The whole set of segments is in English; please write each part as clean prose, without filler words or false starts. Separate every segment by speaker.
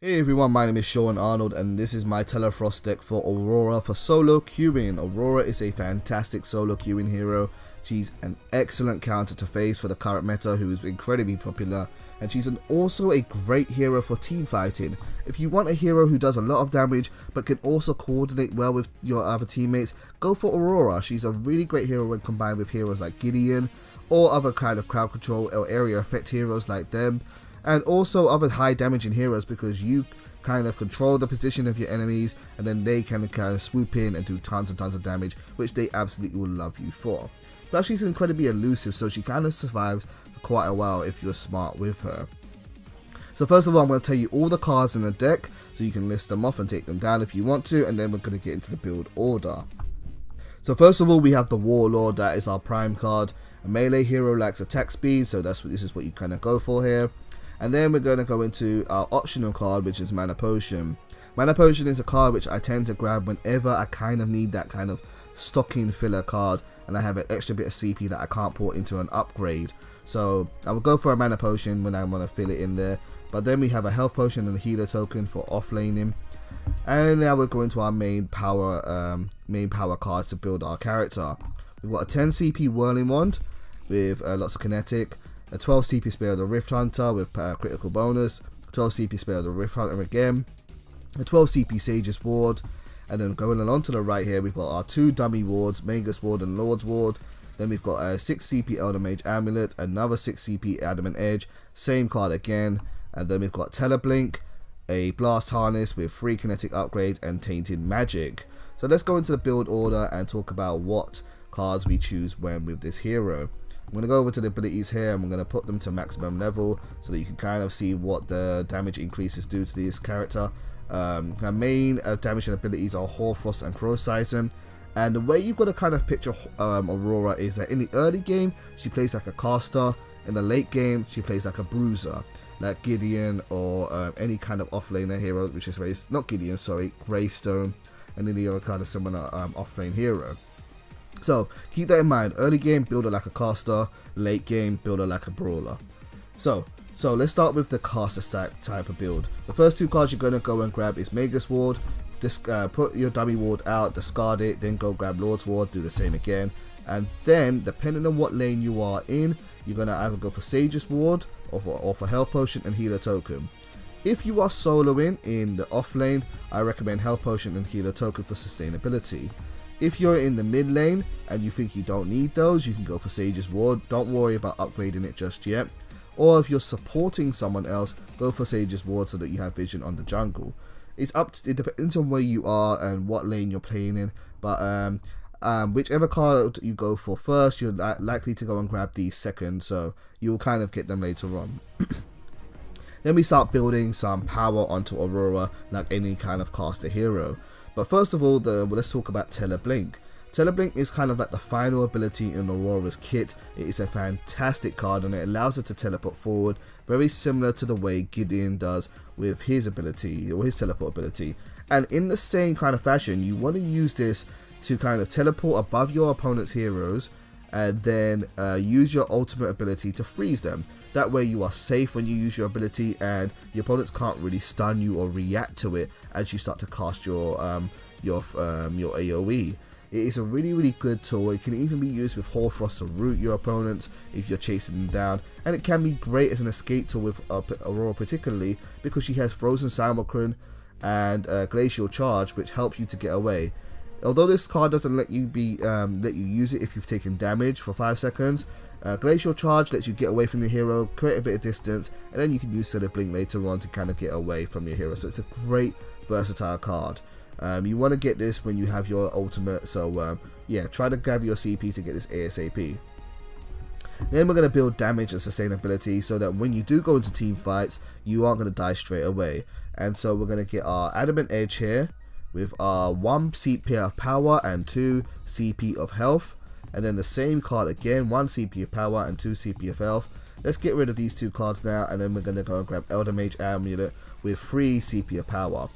Speaker 1: Hey everyone, my name is Sean Arnold and this is my Tele-Frost deck for Aurora for solo queuing. Aurora is a fantastic solo queuing hero. She's an excellent counter to face for the current meta, who is incredibly popular, and she's also a great hero for team fighting. If you want a hero who does a lot of damage but can also coordinate well with your other teammates, go for Aurora. She's a really great hero when combined with heroes like Gideon or other kind of crowd control or area effect heroes like them, and also other high damaging heroes, because you kind of control the position of your enemies and then they can kind of swoop in and do tons and tons of damage, which they absolutely will love you for. Plus she's incredibly elusive, so she kind of survives for quite a while if you're smart with her. So first of all, I'm going to tell you all the cards in the deck so you can list them off and take them down if you want to, and then we're going to get into the build order. So first of all, we have the Warlord. That is our prime card. A melee hero lacks attack speed, so this is what you kind of go for here. And then we're going to go into our optional card, which is Mana Potion. Mana Potion is a card which I tend to grab whenever I kind of need that kind of stocking filler card and I have an extra bit of CP that I can't put into an upgrade. So I will go for a Mana Potion when I want to fill it in there. But then we have a Health Potion and a Healer Token for offlaning. And now we're going to our main power cards to build our character. We've got a 10 CP Whirling Wand with lots of kinetic. A 12 CP Spear of the Rift Hunter with critical bonus, 12 CP Spear of the Rift Hunter again, a 12 CP Sage's Ward, and then going along to the right here we've got our two dummy wards, Magus Ward and Lord's Ward. Then we've got a 6 CP Elder Mage Amulet, another 6 CP Adamant Edge, same card again, and then we've got Teleblink, a Blast Harness with 3 kinetic upgrades and Tainted Magic. So let's go into the build order and talk about what cards we choose when with this hero. I'm going to go over to the abilities here and I'm going to put them to maximum level so that you can kind of see what the damage increases do to this character. Her main damaging abilities are HoarFrost and Cryoseism, and the way you've got to kind of picture Aurora is that in the early game she plays like a caster, in the late game she plays like a bruiser, like Gideon or any kind of offlaner hero, which is not Gideon, sorry, Greystone, and any other kind of similar offlane hero. So keep that in mind. Early game, build her like a caster. Late game, build her like a brawler. So let's start with the caster stack type of build. The first two cards you're going to go and grab is Magus Ward. Put your dummy ward out, discard it, then go grab Lord's Ward, do the same again. And then, depending on what lane you are in, you're going to either go for Sage's Ward or for Health Potion and Healer Token. If you are soloing in the off lane, I recommend Health Potion and Healer Token for sustainability. If you're in the mid lane and you think you don't need those, you can go for Sage's Ward. Don't worry about upgrading it just yet. Or if you're supporting someone else, go for Sage's Ward so that you have vision on the jungle. It depends on where you are and what lane you're playing in, but whichever card you go for first, you're likely to go and grab the second, so you'll kind of get them later on. Then we start building some power onto Aurora like any kind of caster hero. But first of all, let's talk about Teleblink. Teleblink is kind of like the final ability in Aurora's kit. It is a fantastic card and it allows her to teleport forward, very similar to the way Gideon does with his ability, or his teleport ability. And in the same kind of fashion, you want to use this to kind of teleport above your opponent's heroes and then use your ultimate ability to freeze them. That way you are safe when you use your ability and your opponents can't really stun you or react to it as you start to cast your AoE. It is a really good tool. It can even be used with HoarFrost to root your opponents if you're chasing them down, and it can be great as an escape tool with Aurora, particularly because she has Frozen Simulacrum and Glacial Charge, which help you to get away. Although this card doesn't let you use it if you've taken damage for 5 seconds, Glacial Charge lets you get away from your hero, create a bit of distance, and then you can use Teleblink later on to kind of get away from your hero. So it's a great versatile card. You want to get this when you have your ultimate, so yeah, try to grab your CP to get this ASAP. Then we're going to build damage and sustainability so that when you do go into team fights, you aren't going to die straight away. And so we're going to get our Adamant Edge here with our 1 CP of power and 2 CP of health. And then the same card again, 1 CP of power and 2 CP of health. Let's get rid of these two cards now, and then we're going to go and grab Elder Mage Amulet with 3 CP of power.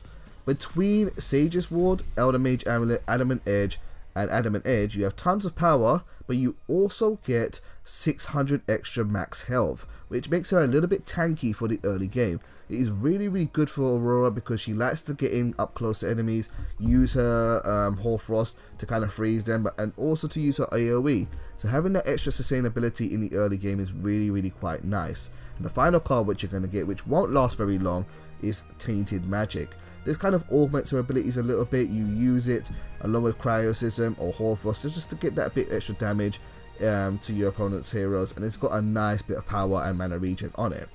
Speaker 1: Between Sage's Ward, Elder Mage Amulet, Adamant Edge, and Adamant Edge, you have tons of power, but you also get 600 extra max health, which makes her a little bit tanky for the early game. It is really good for Aurora because she likes to get in up close to enemies, use her HoarFrost to kind of freeze them, and also to use her AoE. So having that extra sustainability in the early game is really quite nice. And the final card which you're going to get, which won't last very long, is Tainted Magic. This kind of augments her abilities a little bit. You use it along with Cryoseism or HoarFrost just to get that bit extra damage to your opponent's heroes, and it's got a nice bit of power and mana regen on it.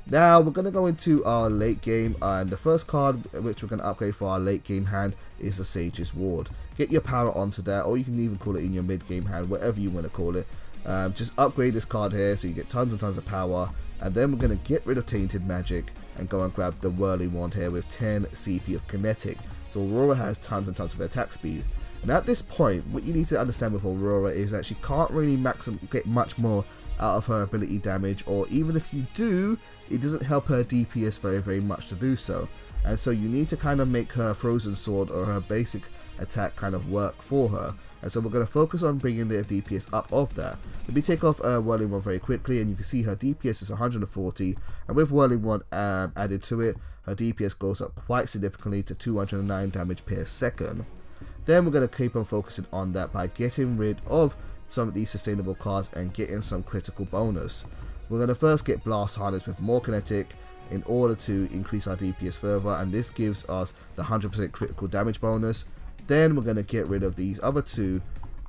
Speaker 1: Now we're going to go into our late game, and the first card which we're going to upgrade for our late game hand is the Sage's Ward. Get your power onto that, or you can even call it in your mid game hand, whatever you want to call it. Just upgrade this card here so you get tons and tons of power, and then we're going to get rid of Tainted Magic and go and grab the Whirling Wand here with 10 CP of Kinetic. So Aurora has tons and tons of attack speed. And at this point, what you need to understand with Aurora is that she can't really get much more out of her ability damage, or even if you do, it doesn't help her DPS very much to do so. And so you need to kind of make her Frozen Sword or her basic attack kind of work for her. And so we're going to focus on bringing the DPS up of that. Let me take off Whirling Wand very quickly, and you can see her DPS is 140, and with Whirling Wand added to it, her DPS goes up quite significantly to 209 damage per second. Then we're going to keep on focusing on that by getting rid of some of these sustainable cards and getting some critical bonus. We're going to first get Blast Harness with more Kinetic in order to increase our DPS further, and this gives us the 100% critical damage bonus. Then we're going to get rid of these other two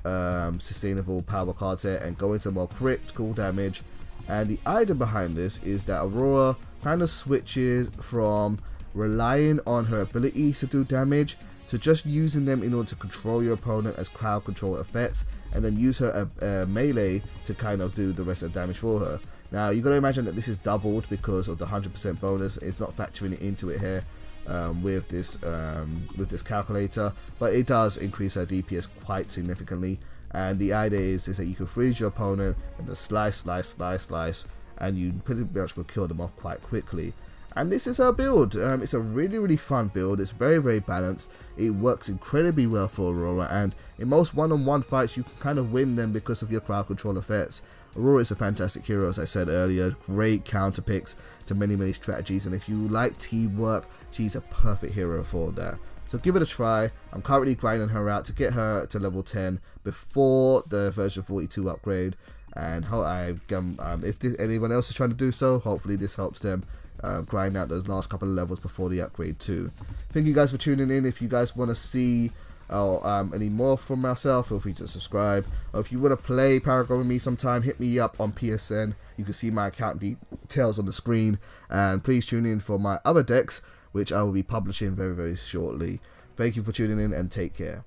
Speaker 1: sustainable power cards here and go into more critical damage. And the idea behind this is that Aurora kind of switches from relying on her abilities to do damage to just using them in order to control your opponent as crowd control effects, and then use her melee to kind of do the rest of the damage for her. Now you got to imagine that this is doubled because of the 100% bonus. It's not factoring it into it here with this calculator, but it does increase her DPS quite significantly. And the idea is that you can freeze your opponent and then slice, and you pretty much will kill them off quite quickly. And this is her build. It's a really fun build. It's very balanced. It works incredibly well for Aurora, and in most one-on-one fights you can kind of win them because of your crowd control effects. Aurora is a fantastic hero, as I said earlier. Great counter picks to many strategies, and if you like teamwork, she's a perfect hero for that. So give it a try. I'm currently grinding her out to get her to level 10 before the version 42 upgrade, and if anyone else is trying to do so, hopefully this helps them grind out those last couple of levels before the upgrade too. Thank you guys for tuning in. If you guys want to see any more from myself, feel free to subscribe, or if you want to play Paragon with me sometime, hit me up on PSN. You can see my account details on the screen, and please tune in for my other decks, which I will be publishing very shortly. Thank you for tuning in, and take care.